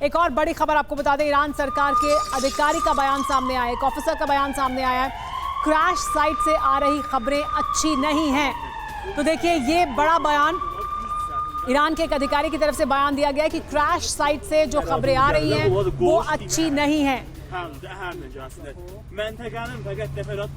एक और बड़ी खबर आपको बता दें, ईरान सरकार के अधिकारी का बयान सामने आया, एक ऑफिसर का बयान सामने आया है। क्रैश साइट से आ रही खबरें अच्छी नहीं हैं। तो देखिए, ये बड़ा बयान ईरान के एक अधिकारी की तरफ से बयान दिया गया है कि क्रैश साइट से जो खबरें आ रही हैं वो अच्छी नहीं हैं।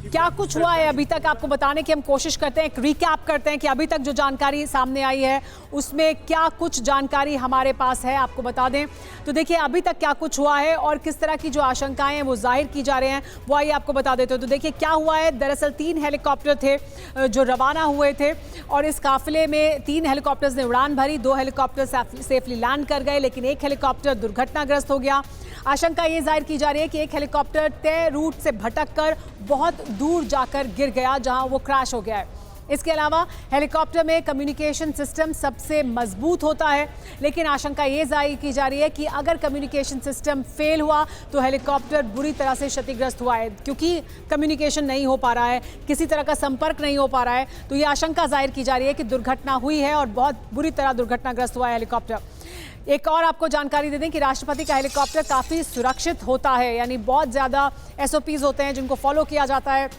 क्या कुछ हुआ है अभी तक, आपको बताने की हम कोशिश करते हैं, एक रिकैप करते हैं कि अभी तक जो जानकारी सामने आई है उसमें क्या कुछ जानकारी हमारे पास है, आपको बता दें। तो देखिए, अभी तक क्या कुछ हुआ है और किस तरह की जो आशंकाएं हैं वो जाहिर की जा रहे हैं, वो आइए आपको बता देते हो। तो देखिए क्या हुआ है, दरअसल 3 हेलीकॉप्टर थे जो रवाना हुए थे और इस काफिले में 3 हेलीकॉप्टर्स ने उड़ान भरी, 2 हेलीकॉप्टर सेफली लैंड कर गए, लेकिन एक हेलीकॉप्टर दुर्घटनाग्रस्त हो गया। आशंका ये जाहिर की जा रही है कि एक हेलीकॉप्टर तय रूट से भटककर बहुत दूर जाकर गिर गया जहां वो क्रैश हो गया है। इसके अलावा हेलीकॉप्टर में कम्युनिकेशन सिस्टम सबसे मजबूत होता है, लेकिन आशंका ये जाहिर की जा रही है कि अगर कम्युनिकेशन सिस्टम फेल हुआ तो हेलीकॉप्टर बुरी तरह से क्षतिग्रस्त हुआ है, क्योंकि कम्युनिकेशन नहीं हो पा रहा है, किसी तरह का संपर्क नहीं हो पा रहा है। तो ये आशंका जाहिर की जा रही है कि दुर्घटना हुई है और बहुत बुरी तरह दुर्घटनाग्रस्त हुआ है हेलीकॉप्टर। एक और आपको जानकारी दे दें कि राष्ट्रपति का हेलीकॉप्टर काफ़ी सुरक्षित होता है, यानी बहुत ज़्यादा SOPs होते हैं जिनको फॉलो किया जाता है,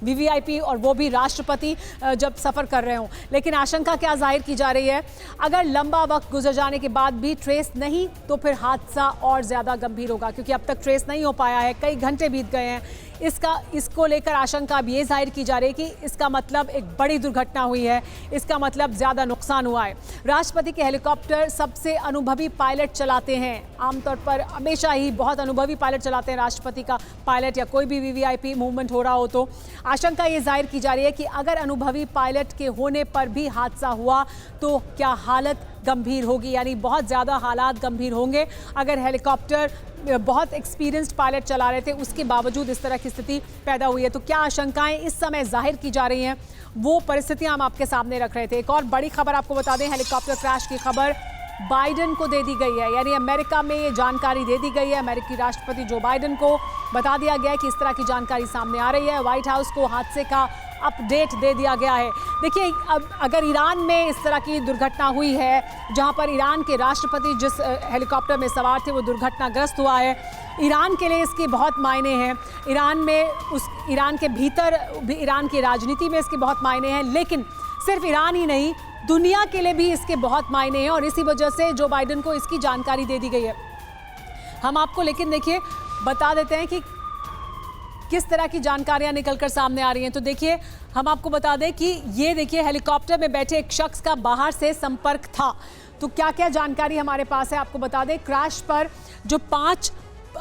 VVIP, और वो भी राष्ट्रपति जब सफ़र कर रहे हों। लेकिन आशंका क्या जाहिर की जा रही है, अगर लंबा वक्त गुजर जाने के बाद भी ट्रेस नहीं तो फिर हादसा और ज़्यादा गंभीर होगा, क्योंकि अब तक ट्रेस नहीं हो पाया है, कई घंटे बीत गए हैं। इसको लेकर आशंका अब ये जाहिर की जा रही है कि इसका मतलब एक बड़ी दुर्घटना हुई है, इसका मतलब ज़्यादा नुकसान हुआ है। राष्ट्रपति के हेलीकॉप्टर सबसे अनुभवी पायलट चलाते हैं, आमतौर पर हमेशा ही बहुत अनुभवी पायलट चलाते हैं राष्ट्रपति का पायलट या कोई भी VVIP मूवमेंट हो रहा हो। तो आशंका ये जाहिर की जा रही है कि अगर अनुभवी पायलट के होने पर भी हादसा हुआ तो क्या हालत गंभीर होगी, यानी बहुत ज़्यादा हालात गंभीर होंगे। अगर हेलीकॉप्टर बहुत एक्सपीरियंस्ड पायलट चला रहे थे उसके बावजूद इस तरह की स्थिति पैदा हुई है, तो क्या आशंकाएं इस समय जाहिर की जा रही हैं, वो परिस्थितियां हम आपके सामने रख रहे थे। एक और बड़ी खबर आपको बता दें, हेलीकॉप्टर क्रैश की खबर बाइडेन को दे दी गई है, यानी अमेरिका में ये जानकारी दे दी गई है। अमेरिकी राष्ट्रपति जो बाइडेन को बता दिया गया है कि इस तरह की जानकारी सामने आ रही है। व्हाइट हाउस को हादसे का अपडेट दे दिया गया है। देखिए, अब अगर ईरान में इस तरह की दुर्घटना हुई है जहां पर ईरान के राष्ट्रपति जिस हेलीकॉप्टर में सवार थे वो दुर्घटनाग्रस्त हुआ है, ईरान के लिए इसके बहुत मायने हैं। ईरान के भीतर ईरान की राजनीति में इसके बहुत मायने हैं, लेकिन सिर्फ ईरान ही नहीं, दुनिया के लिए भी इसके बहुत मायने हैं और इसी वजह से जो बाइडेन को इसकी जानकारी दे दी गई है। हम आपको लेकिन देखिए बता देते हैं कि किस तरह की जानकारियां निकलकर सामने आ रही हैं। तो देखिए, हम आपको बता दें कि ये देखिए, हेलीकॉप्टर में बैठे एक शख्स का बाहर से संपर्क था। तो क्या क्या जानकारी हमारे पास है आपको बता दें। क्रैश पर जो 5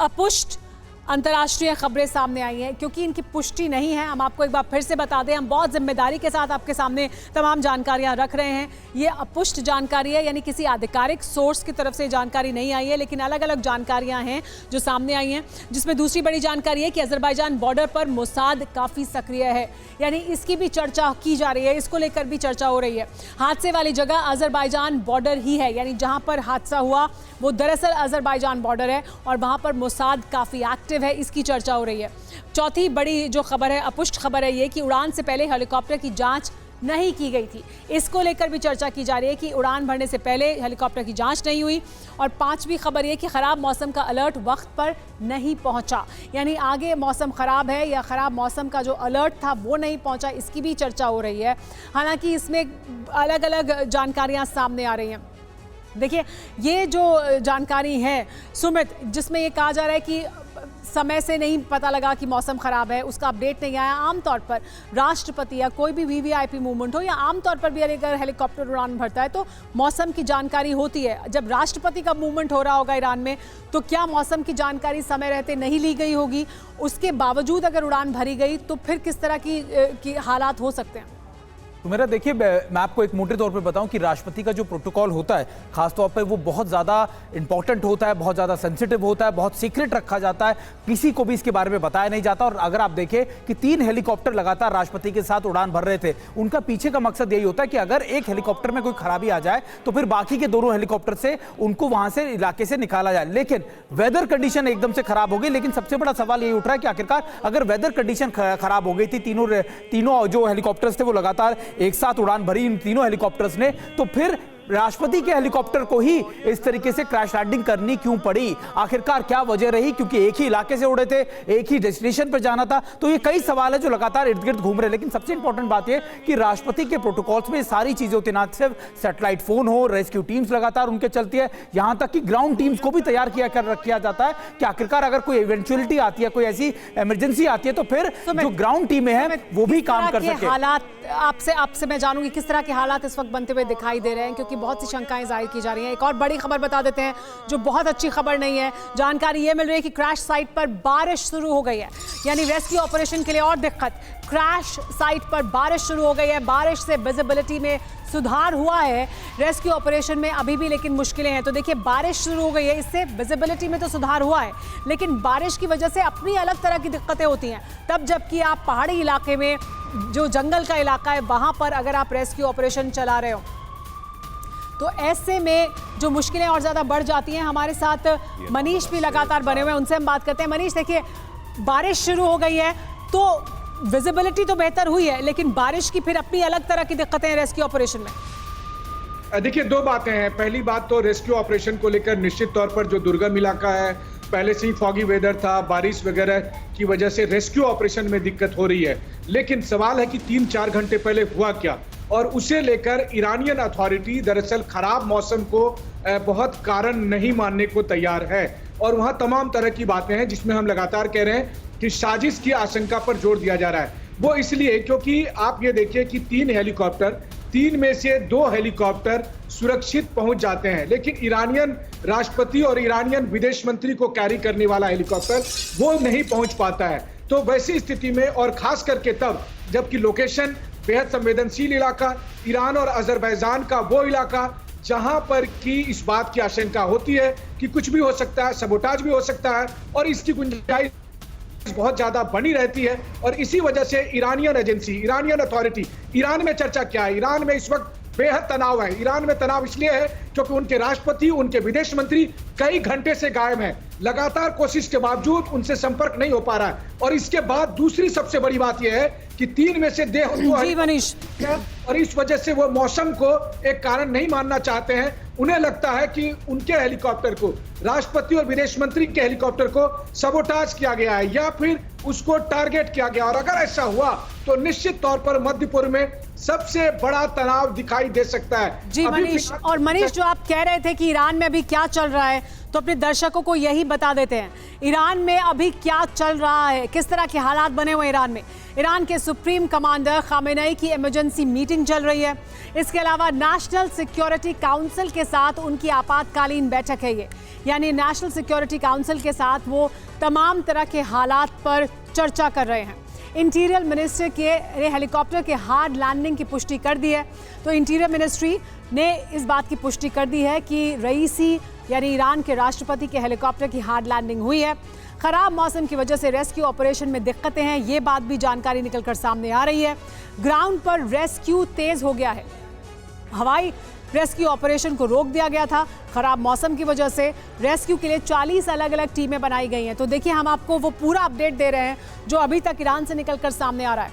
अपुष्ट अंतर्राष्ट्रीय खबरें सामने आई हैं, क्योंकि इनकी पुष्टि नहीं है, हम आपको एक बार फिर से बता दें, हम बहुत जिम्मेदारी के साथ आपके सामने तमाम जानकारियां रख रहे हैं। ये अपुष्ट जानकारी है, यानी किसी आधिकारिक सोर्स की तरफ से जानकारी नहीं आई है, लेकिन अलग अलग जानकारियां हैं जो सामने आई हैं, जिसमें दूसरी बड़ी जानकारी है कि अजरबैजान बॉर्डर पर मोसाद काफ़ी सक्रिय है, यानी इसकी भी चर्चा की जा रही है, इसको लेकर भी चर्चा हो रही है। हादसे वाली जगह अजरबैजान बॉर्डर ही है, यानी जहाँ पर हादसा हुआ वो दरअसल अजरबैजान बॉर्डर है और वहाँ पर मोसाद काफ़ी एक्टिव है, इसकी चर्चा हो रही है। चौथी बड़ी जो खबर है, अपुष्ट खबर है ये कि उड़ान से पहले हेलीकॉप्टर की जांच नहीं की गई थी, इसको लेकर भी चर्चा की जा रही है कि उड़ान भरने से पहले हेलीकॉप्टर की जांच नहीं हुई। और 5वीं खबर ये कि ख़राब मौसम का अलर्ट वक्त पर नहीं पहुंचा, यानी आगे मौसम ख़राब है या ख़राब मौसम का जो अलर्ट था वो नहीं पहुंचा, इसकी भी चर्चा हो रही है। हालांकि इसमें अलग अलग जानकारियाँ सामने आ रही हैं। देखिए, ये जो जानकारी है सुमित, जिसमें ये कहा जा रहा है कि समय से नहीं पता लगा कि मौसम ख़राब है, उसका अपडेट नहीं आया। आमतौर पर राष्ट्रपति या कोई भी VVIP मूवमेंट हो या आमतौर पर भी अगर हेलीकॉप्टर उड़ान भरता है तो मौसम की जानकारी होती है। जब राष्ट्रपति का मूवमेंट हो रहा होगा ईरान में, तो क्या मौसम की जानकारी समय रहते नहीं ली गई होगी? उसके बावजूद अगर उड़ान भरी गई तो फिर किस तरह की हालात हो सकते हैं? तो मेरा देखिए, मैं आपको एक मोटे तौर पे बताऊं कि राष्ट्रपति का जो प्रोटोकॉल होता है खासतौर पे वो बहुत ज़्यादा इंपॉर्टेंट होता है, बहुत ज़्यादा सेंसिटिव होता है, बहुत सीक्रेट रखा जाता है, किसी को भी इसके बारे में बताया नहीं जाता। और अगर आप देखें कि 3 हेलीकॉप्टर लगातार राष्ट्रपति के साथ उड़ान भर रहे थे, उनका पीछे का मकसद यही होता है कि अगर एक हेलीकॉप्टर में कोई खराबी आ जाए तो फिर बाकी के दोनों हेलीकॉप्टर से उनको वहां से इलाके से निकाला जाए। लेकिन वेदर कंडीशन एकदम से खराब हो गई। लेकिन सबसे बड़ा सवाल यही उठ रहा है कि आखिरकार अगर वेदर कंडीशन खराब हो गई थी, तीनों जो हेलीकॉप्टर्स थे वो लगातार एक साथ उड़ान भरी इन तीनों हेलीकॉप्टर्स ने, तो फिर राष्ट्रपति के हेलीकॉप्टर को ही इस तरीके से क्रैश लैंडिंग करनी क्यों पड़ी, आखिरकार क्या वजह रही? क्योंकि एक ही इलाके से उड़े थे, एक ही डेस्टिनेशन पर जाना था। तो ये कई सवाल है जो लगातार इर्द गिर्द घूम रहे हैं। लेकिन सबसे इंपॉर्टेंट बात यह कि राष्ट्रपति के प्रोटोकॉल्स में सारी चीजें होती, ना सिर्फ सैटेलाइट फोन हो, रेस्क्यू टीम्स लगातार उनके चलती है, यहां तक कि ग्राउंड टीम्स को भी तैयार किया जाता है कि आखिरकार अगर कोई इवेंचुअलिटी आती है, कोई ऐसी इमरजेंसी आती है तो फिर जो ग्राउंड टीमें हैं वो भी काम कर सके। हालात आपसे मैं जानूंगी किस तरह के हालात इस वक्त बनते हुए दिखाई दे रहे हैं, क्योंकि बहुत सी शंकाएं जाहिर की जा रही हैं। एक और बड़ी खबर बता देते हैं जो बहुत अच्छी खबर नहीं है। जानकारी ये मिल रही है कि क्रैश साइट पर बारिश शुरू हो गई है, यानी रेस्क्यू ऑपरेशन के लिए और दिक्कत। क्रैश साइट पर बारिश शुरू हो गई है, बारिश से विजिबिलिटी में सुधार हुआ है रेस्क्यू ऑपरेशन में अभी भी, लेकिन मुश्किलें हैं। तो देखिए बारिश शुरू हो गई है, इससे विजिबिलिटी में तो सुधार हुआ है, लेकिन बारिश की वजह से अपनी अलग तरह की दिक्कतें होती हैं तब जबकि आप पहाड़ी इलाके में, जो जंगल का इलाका है, वहां पर अगर आप रेस्क्यू ऑपरेशन चला रहे हो तो ऐसे में जो मुश्किलें और ज़्यादा बढ़ जाती हैं। हमारे साथ मनीष भी लगातार बने हुए हैं, उनसे हम बात करते हैं। मनीष, देखिए बारिश शुरू हो गई है तो विजिबिलिटी तो बेहतर हुई है, लेकिन बारिश की फिर अपनी अलग तरह की दिक्कतें हैं रेस्क्यू ऑपरेशन में। देखिए दो बातें हैं। पहली बात तो रेस्क्यू ऑपरेशन को लेकर निश्चित तौर पर जो दुर्गम इलाका है, पहले से ही फॉगी वेदर था, बारिश वगैरह की वजह से रेस्क्यू ऑपरेशन में दिक्कत हो रही है। लेकिन सवाल है कि 3-4 घंटे पहले हुआ क्या, और उसे लेकर ईरानियन अथॉरिटी दरअसल खराब मौसम को बहुत कारण नहीं मानने को तैयार है, और वहां तमाम तरह की बातें हैं जिसमें हम लगातार कह रहे हैं कि साजिश की आशंका पर जोर दिया जा रहा है। वो इसलिए क्योंकि आप ये देखिए कि 3 हेलीकॉप्टर, 3 में से 2 हेलीकॉप्टर सुरक्षित पहुंच जाते हैं, लेकिन ईरानियन राष्ट्रपति और ईरानियन विदेश मंत्री को कैरी करने वाला हेलीकॉप्टर वो नहीं पहुंच पाता है। तो वैसी स्थिति में, और खास करके तब जबकि लोकेशन बेहद संवेदनशील इलाका, ईरान और अजरबैजान का वो इलाका जहां पर की इस बात की आशंका होती है कि कुछ भी हो सकता है, सबोटाज भी हो सकता है, और इसकी गुंजाइश बहुत ज्यादा बनी रहती है। और इसी वजह से Iranian agency, Iranian authority, Iran में चर्चा क्या है, ईरान में इस वक्त बेहद तनाव है। ईरान में तनाव इसलिए है क्योंकि उनके राष्ट्रपति, उनके विदेश मंत्री कई घंटे से गायब हैं, लगातार कोशिश के बावजूद उनसे संपर्क नहीं हो पा रहा है। और इसके बाद दूसरी सबसे बड़ी बात यह है कि 3 में से और इस वजह से वो मौसम को एक कारण नहीं मानना चाहते हैं। उन्हें लगता है कि उनके हेलीकॉप्टर को, राष्ट्रपति और विदेश मंत्री के हेलीकॉप्टर को सबोटाज किया गया है या फिर उसको टारगेट किया गया, और अगर ऐसा हुआ तो निश्चित तौर पर मध्य पूर्व में सबसे बड़ा तनाव दिखाई दे सकता है। जी मनीष, और मनीष जो आप कह रहे थे कि ईरान में अभी क्या चल रहा है, तो अपने दर्शकों को यही बता देते हैं ईरान में अभी क्या चल रहा है, किस तरह के हालात बने हुए ईरान में। ईरान के सुप्रीम कमांडर खामेनेई की इमरजेंसी मीटिंग चल रही है। इसके अलावा नेशनल सिक्योरिटी काउंसिल के साथ उनकी आपातकालीन बैठक है ये, यानी नेशनल सिक्योरिटी काउंसिल के साथ वो तमाम तरह के हालात पर चर्चा कर रहे हैं। इंटीरियर मिनिस्टर के हेलीकॉप्टर के हार्ड लैंडिंग की पुष्टि कर दी है। तो इंटीरियर मिनिस्ट्री ने इस बात की पुष्टि कर दी है कि रईसी यानी ईरान के राष्ट्रपति के हेलीकॉप्टर की हार्ड लैंडिंग हुई है। खराब मौसम की वजह से रेस्क्यू ऑपरेशन में दिक्कतें हैं, ये बात भी जानकारी निकलकर सामने आ रही है। ग्राउंड पर रेस्क्यू तेज हो गया है, हवाई रेस्क्यू ऑपरेशन को रोक दिया गया था। खराब मौसम की वजह से रेस्क्यू के लिए 40 अलग अलग टीमें बनाई गई हैं। तो देखिए हम आपको वो पूरा अपडेट दे रहे हैं जो अभी तक ईरान से निकलकर सामने आ रहा है।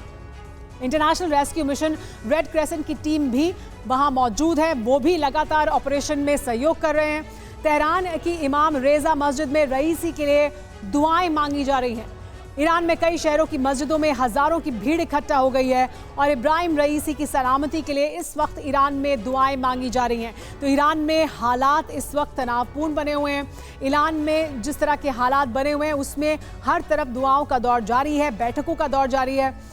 International rescue mission red crescent की टीम भी वहां मौजूद है, वो भी लगातार ऑपरेशन में सहयोग कर रहे हैं। तेहरान की इमाम रेजा मस्जिद में रईसी के लिए दुआएं मांगी जा रही हैं। ईरान में कई शहरों की मस्जिदों में हजारों की भीड़ इकट्ठा हो गई है और इब्राहिम रईसी की सलामती के लिए इस वक्त ईरान में दुआएं मांगी जा रही हैं। तो ईरान में हालात इस वक्त तनावपूर्ण बने हुए हैं। ईरान में जिस तरह के हालात बने हुए हैं उसमें हर तरफ दुआओं का दौर जारी है, बैठकों का दौर जारी है।